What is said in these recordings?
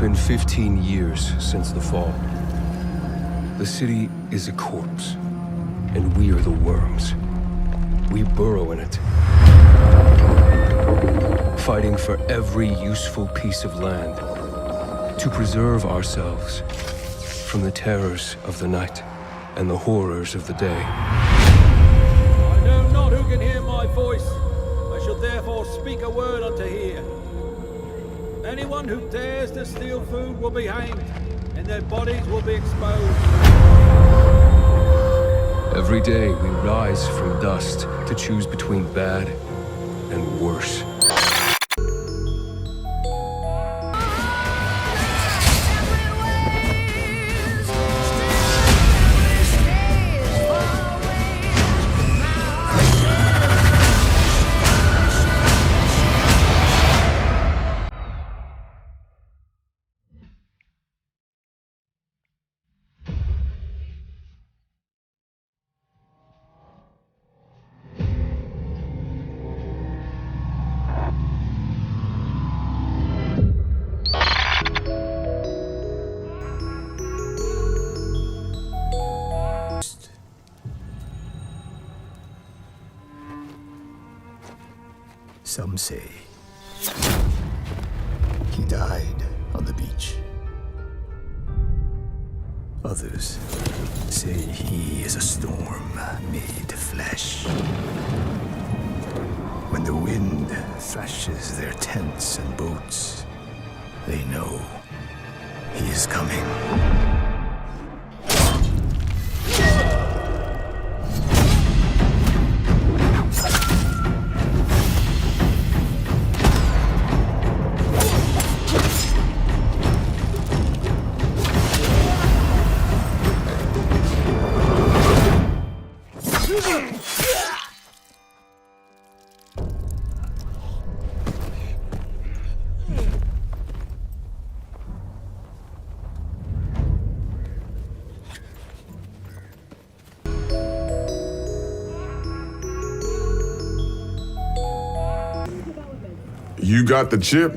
been 15 years since the fall. The city is a corpse, and we are the worms. We burrow in it, fighting for every useful piece of land to preserve ourselves from the terrors of the night and the horrors of the day. I know not who can hear my voice. I shall therefore speak a word unto hear. Anyone who dares to steal food will be hanged, and their bodies will be exposed. Every day we rise from dust to choose between bad and worse. Some say he died on the beach. Others say he is a storm made flesh. When the wind thrashes their tents and boats, they know he is coming. You got the chip?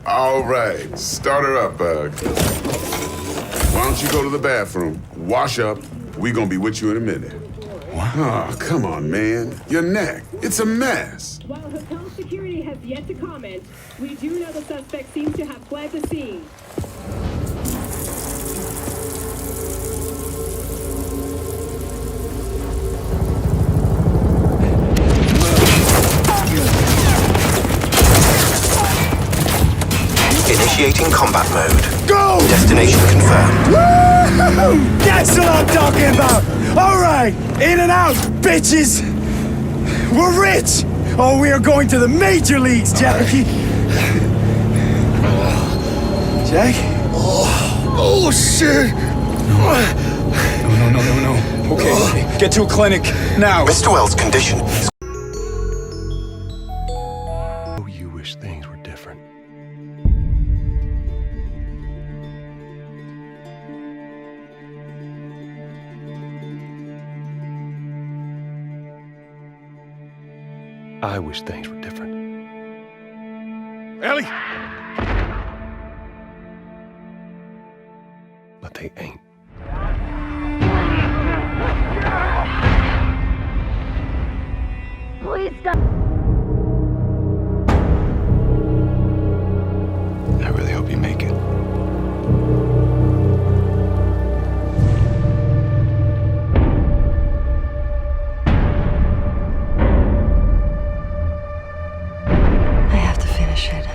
All right, start her up, Bug. Why don't you go to the bathroom, wash up, we gonna be with you in a minute. What? Oh, come on, man. Your neck, it's a mess. While hotel security has yet to comment, we do know the suspect seems to have fled the scene. Initiating combat mode. Go! Destination confirmed. Woo! That's what I'm talking about! Alright! In and out, bitches! We're rich! Oh, we are going to the major leagues, Jackie! Jack? Oh, shit! No. Okay, get to a clinic, now! Mr. Wells' condition is Oh, you wish things were different. I wish things were different. Ellie! But they ain't. Please stop. I really hope you make it. I have to finish it.